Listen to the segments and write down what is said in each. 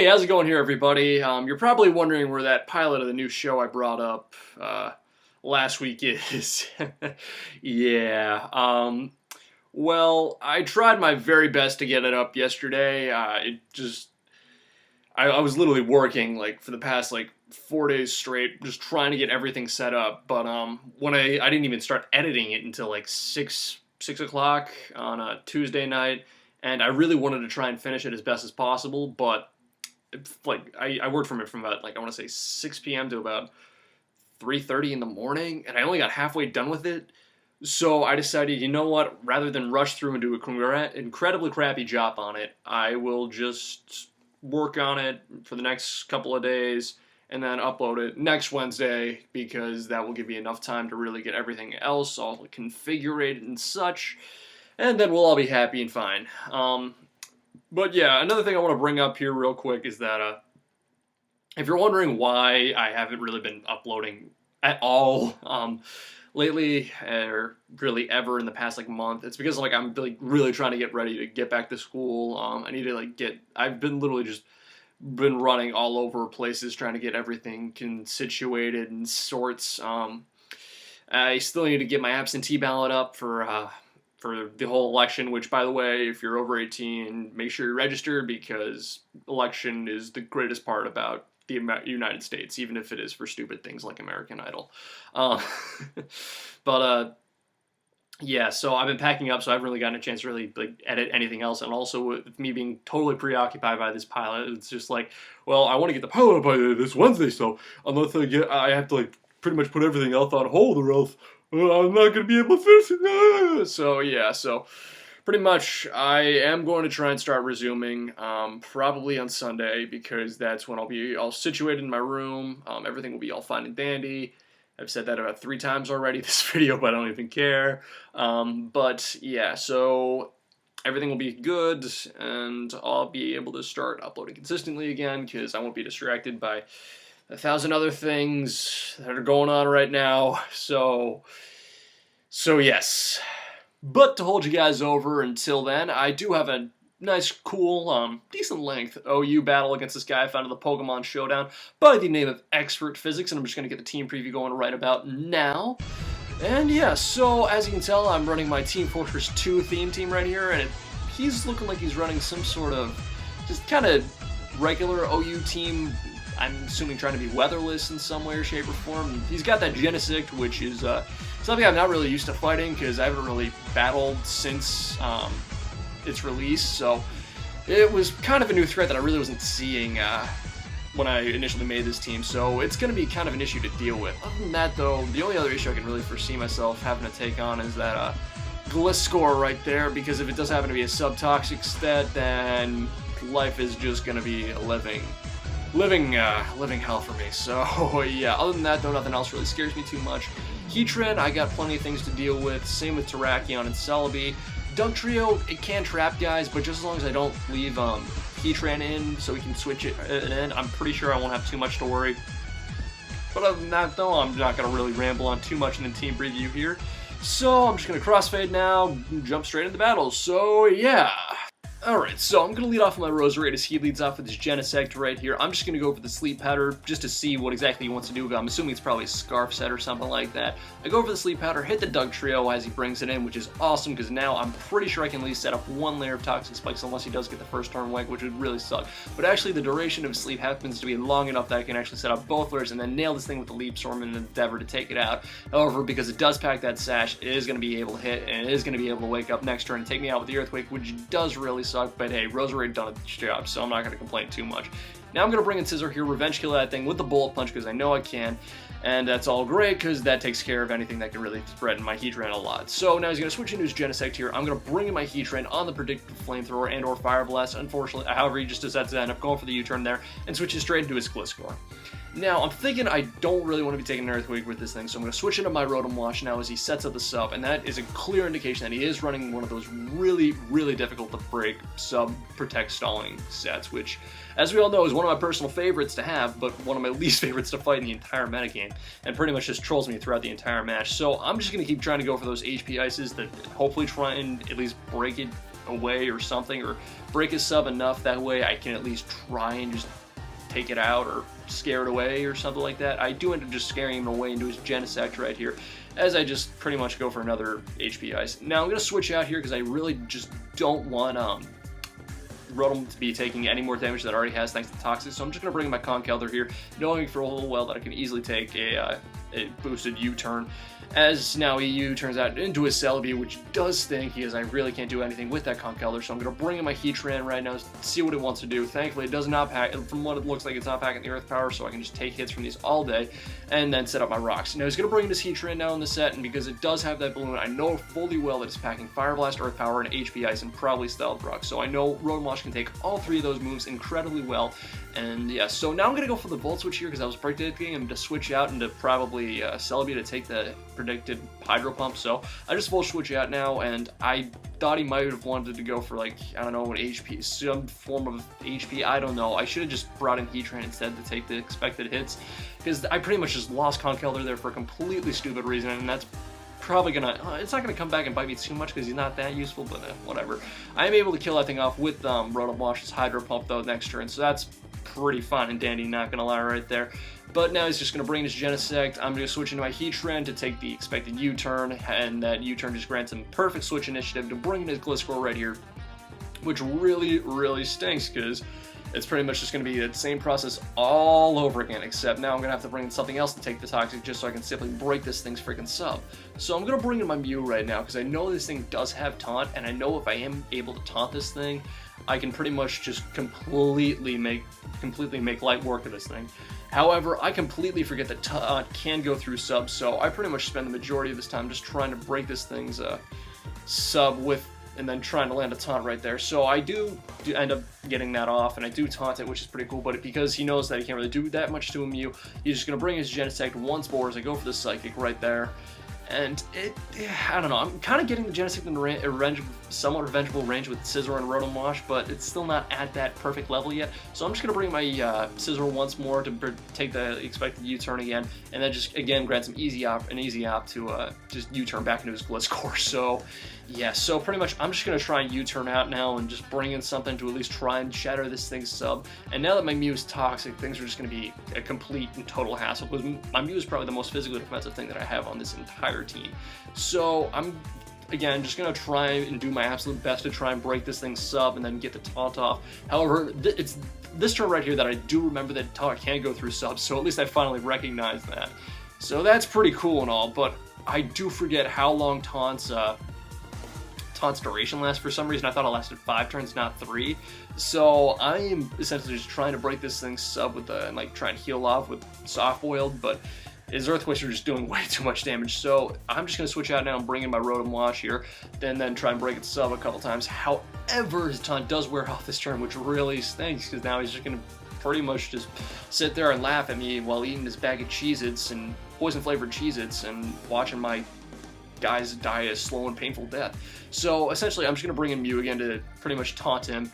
Hey, how's it going here, everybody? You're probably wondering where that pilot of the new show I brought up last week is. Yeah. Well, I tried my very best to get it up yesterday. I was literally working like for the past like 4 days straight, just trying to get everything set up. But when I didn't even start editing it until like six o'clock on a Tuesday night, and I really wanted to try and finish it as best as possible, but like I worked from about like I want to say 6 p.m. to about 3:30 in the morning, and I only got halfway done with it. So I decided, you know what? Rather than rush through and do an incredibly crappy job on it, I will just work on it for the next couple of days and then upload it next Wednesday, because that will give me enough time to really get everything else all configured and such, and then we'll all be happy and fine. But yeah, another thing I want to bring up here real quick is that if you're wondering why I haven't really been uploading at all lately, or really ever in the past like month, it's because like I'm really trying to get ready to get back to school. I need to I've been literally just been running all over places trying to get everything situated and sorts. I still need to get my absentee ballot up for the whole election, which, by the way, if you're over 18, make sure you're registered, because election is the greatest part about the United States, even if it is for stupid things like American Idol. Yeah, so I've been packing up, so I haven't really gotten a chance to really edit anything else, and also with me being totally preoccupied by this pilot, it's just like, well, I want to get the pilot up by this Wednesday, so unless I have to pretty much put everything else on hold, or else I'm not going to be able to finish it. So yeah, so pretty much I am going to try and start resuming probably on Sunday, because that's when I'll be all situated in my room. Everything will be all fine and dandy. I've said that about 3 times already this video, but I don't even care. But yeah, so everything will be good, and I'll be able to start uploading consistently again, because I won't be distracted by 1,000 other things that are going on right now. So yes. But to hold you guys over until then, I do have a nice, cool, decent length OU battle against this guy I found in the Pokemon Showdown by the name of Expert Physics, and I'm just going to get the team preview going right about now. And yeah, so as you can tell, I'm running my Team Fortress 2 theme team right here, and he's looking like he's running some sort of just kind of regular OU team. I'm assuming trying to be weatherless in some way or shape or form. He's got that Genesect, which is something I'm not really used to fighting, because I haven't really battled since its release, so it was kind of a new threat that I really wasn't seeing when I initially made this team, so it's going to be kind of an issue to deal with. Other than that, though, the only other issue I can really foresee myself having to take on is that Gliscor right there, because if it does happen to be a subtoxic stat, then life is just going to be a living hell for me. So yeah, other than that, though, nothing else really scares me too much. Heatran, I got plenty of things to deal with. Same with Terrakion and Celebi. Dugtrio, it can trap guys, but just as long as I don't leave Heatran in so we can switch it in, I'm pretty sure I won't have too much to worry. But other than that, though, I'm not going to really ramble on too much in the team preview here. So I'm just going to crossfade now and jump straight into battle. So yeah. Alright, so I'm going to lead off with my Roserade as he leads off with his Genesect right here. I'm just going to go for the Sleep Powder just to see what exactly he wants to do. I'm assuming it's probably a Scarf set or something like that. I go for the Sleep Powder, hit the Dugtrio as he brings it in, which is awesome, because now I'm pretty sure I can at least set up 1 layer of Toxic Spikes, unless he does get the first turn whack, which would really suck. But actually, the duration of sleep happens to be long enough that I can actually set up both layers and then nail this thing with the Leap Storm in an endeavor to take it out. However, because it does pack that Sash, it is going to be able to hit, and it is going to be able to wake up next turn and take me out with the Earthquake, which does really suck, but hey, Roserade done its job, so I'm not going to complain too much. Now I'm going to bring in Scizor here, revenge kill that thing with the Bullet Punch, because I know I can, and that's all great, because that takes care of anything that can really threaten my Heatran a lot. So now he's going to switch into his Genesect here. I'm going to bring in my Heatran on the Predictable Flamethrower and or Fire Blast. Unfortunately, however, he just decides to end up going for the U-turn there and switches straight into his Gliscor. Now, I'm thinking I don't really want to be taking an Earthquake with this thing, so I'm going to switch into my Rotom Wash now as he sets up the sub, and that is a clear indication that he is running one of those really, really difficult to break sub-protect stalling sets, which, as we all know, is one of my personal favorites to have, but one of my least favorites to fight in the entire metagame, and pretty much just trolls me throughout the entire match. So I'm just going to keep trying to go for those HP Ices that hopefully try and at least break it away or something, or break his sub enough that way I can at least try and just take it out or scare it away or something like that. I do end up just scaring him away into his Genesect right here, as I just pretty much go for another HP Ice. Now I'm going to switch out here because I really just don't want Rotom to be taking any more damage that it already has thanks to Toxic, so I'm just going to bring in my Conkeldurr here, knowing for a whole well that I can easily take a boosted U-turn, as now he U-turns out into a Celebi, which does stink because I really can't do anything with that Conkeldurr, so I'm going to bring in my Heatran right now, see what it wants to do. Thankfully, it does not pack, from what it looks like, it's not packing the Earth Power, so I can just take hits from these all day, and then set up my rocks. Now, he's going to bring in this Heatran now in the set, and because it does have that balloon, I know fully well that it's packing Fire Blast, Earth Power, and HP Ice, and probably Stealth Rock, so I know Rotom Wash can take all three of those moves incredibly well, and yeah, so now I'm going to go for the Volt Switch here, because I was predicting him to switch out into probably Celebi to take the predicted Hydro Pump, so I just Volt Switch out now, and I thought he might have wanted to go for, like, I don't know, an HP, some form of HP, I don't know. I should have just brought in Heatran instead to take the expected hits, because I pretty much just lost Conkeldurr there for a completely stupid reason, and that's probably gonna, it's not gonna come back and bite me too much because he's not that useful, but whatever. I am able to kill that thing off with Rotom Wash's Hydro Pump though next turn, so that's pretty fun and dandy, not gonna lie right there. But now he's just going to bring his Genesect. I'm going to switch into my Heatran to take the expected U-turn, and that U-turn just grants him perfect switch initiative to bring in his Gliscor right here, which really, really stinks because it's pretty much just going to be the same process all over again, except now I'm going to have to bring in something else to take the Toxic just so I can simply break this thing's freaking sub. So I'm going to bring in my Mew right now because I know this thing does have Taunt, and I know if I am able to taunt this thing, I can pretty much just completely make light work of this thing. However, I completely forget that Taunt can go through subs, so I pretty much spend the majority of this time just trying to break this thing's sub with, and then trying to land a taunt right there. So I do end up getting that off, and I do taunt it, which is pretty cool, but because he knows that he can't really do that much to a Mew, he's just going to bring his Genesect once more as I go for the Psychic right there. And I don't know, I'm kind of getting the Genesect in somewhat revengeable range with Scizor and Rotom Wash, but it's still not at that perfect level yet. So I'm just going to bring my Scizor once more to take the expected U-turn again, and then just, again, grant some an easy op to just U-turn back into his Gliscor. So, yeah, so pretty much I'm just going to try and U-turn out now and just bring in something to at least try and shatter this thing's sub. And now that my Mew is toxic, things are just going to be a complete and total hassle, because my Mew is probably the most physically defensive thing that I have on this entire team. So I'm, again, just going to try and do my absolute best to try and break this thing's sub and then get the taunt off. However, it's this turn right here that I do remember that taunt can go through subs, so at least I finally recognize that. So that's pretty cool and all, but I do forget how long Taunt's duration lasts for some reason. I thought it lasted 5 turns, not 3. So I am essentially just trying to break this thing's sub with and like try and heal off with Soft Boiled, but his Earthquakes are just doing way too much damage. So I'm just going to switch out now and bring in my Rotom Wash here, then try and break its sub a couple times. However, his taunt does wear off this turn, which really stinks, because now he's just going to pretty much just sit there and laugh at me while eating his bag of Cheez-Its and poison-flavored Cheez-Its and watching my guys die a slow and painful death. So essentially, I'm just going to bring in Mew again to pretty much taunt him.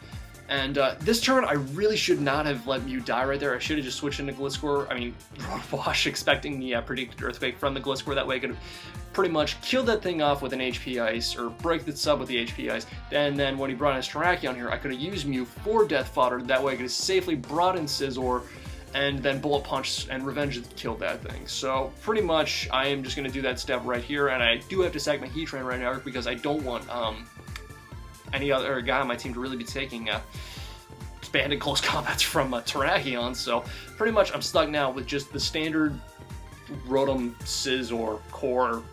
And this turn, I really should not have let Mew die right there. I should have just switched into Gliscor. I mean, Rotom Wash, expecting the predicted Earthquake from the Gliscor. That way I could have pretty much killed that thing off with an HP Ice, or break the sub with the HP Ice. And then when he brought in his Terrakion here, I could have used Mew for Death Fodder. That way I could have safely brought in Scizor, and then Bullet Punch and Revenge killed that thing. So pretty much I am just going to do that step right here, and I do have to sack my Heatran right now because I don't want any other guy on my team to really be taking expanded close combats from Terrakion. So pretty much I'm stuck now with just the standard Rotom Scizor core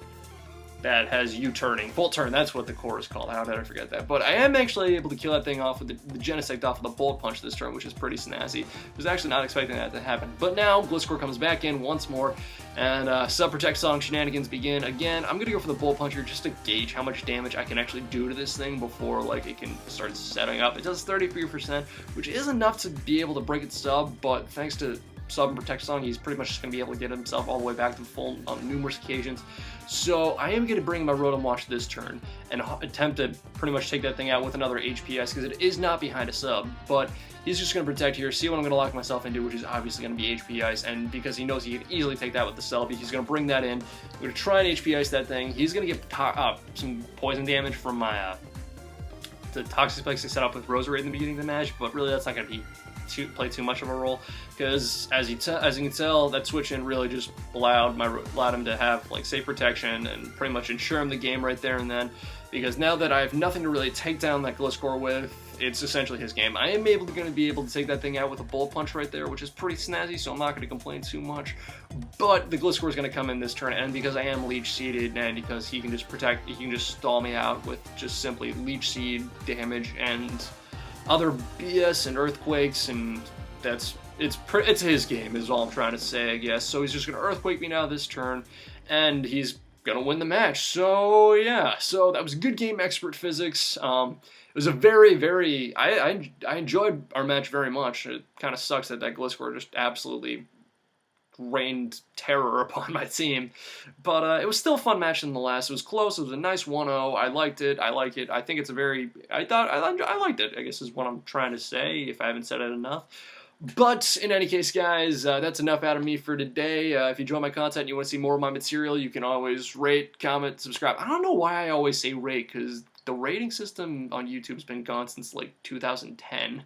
that has U-turning. Bolt Turn, that's what the core is called. How did I forget that? But I am actually able to kill that thing off with the Genesect off with a Bullet Punch this turn, which is pretty snazzy. I was actually not expecting that to happen. But now Gliscor comes back in once more, and Sub-Protect Song shenanigans begin. Again, I'm going to go for the Bullet Punch here just to gauge how much damage I can actually do to this thing before like it can start setting up. It does 33%, which is enough to be able to break its sub, but thanks to Sub-Protect Song, he's pretty much just going to be able to get himself all the way back to full on numerous occasions. So I am going to bring my Rotom Wash this turn and attempt to pretty much take that thing out with another HP Ice, because it is not behind a sub, but he's just going to protect here, see what I'm going to lock myself into, which is obviously going to be HP Ice, and because he knows he can easily take that with the Celebi, he's going to bring that in. I'm going to try and HP Ice that thing. He's going to get some poison damage from my the Toxic Spikes they set up with Rosary in the beginning of the match, but really that's not going to be play too much of a role, because as you can tell, that switch in really just allowed him to have like safe protection and pretty much ensure him the game right there and then, because now that I have nothing to really take down that Gliscor with, it's essentially his game. I am going to be able to take that thing out with a Bullet Punch right there, which is pretty snazzy, so I'm not going to complain too much. But the Gliscor is going to come in this turn, and because I am Leech Seeded, and because he can just stall me out with just simply Leech Seed damage and other BS and Earthquakes, and it's his game is all I'm trying to say, I guess. So he's just going to Earthquake me now this turn, and he's going to win the match. So yeah, so that was good game, Expert Physics. It was a very, I enjoyed our match very much. It kind of sucks that Gliscor just absolutely rained terror upon my team, but it was still a fun match nonetheless. It was close. It was a nice 1-0. I liked it. I like it. I think it's a very, I liked it, I guess is what I'm trying to say, if I haven't said it enough. But in any case, guys, that's enough out of me for today. If you enjoy my content and you want to see more of my material, you can always rate, comment, subscribe. I don't know why I always say rate, because the rating system on YouTube's been gone since like 2010.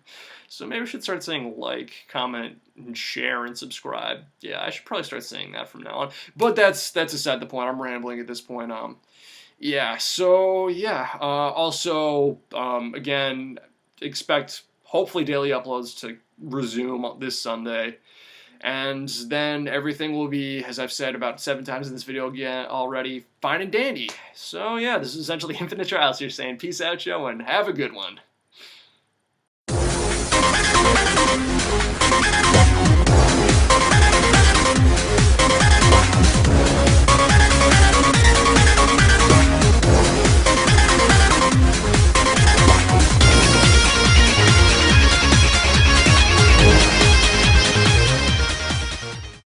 So maybe I should start saying like, comment, and share, and subscribe. Yeah, I should probably start saying that from now on. But that's aside the point. I'm rambling at this point. Yeah, so yeah. Also, again, expect hopefully daily uploads to resume this Sunday. And then everything will be, as I've said about 7 times in this video again already, fine and dandy. So yeah, this is essentially Infinite Trials here saying peace out, Joe, and have a good one.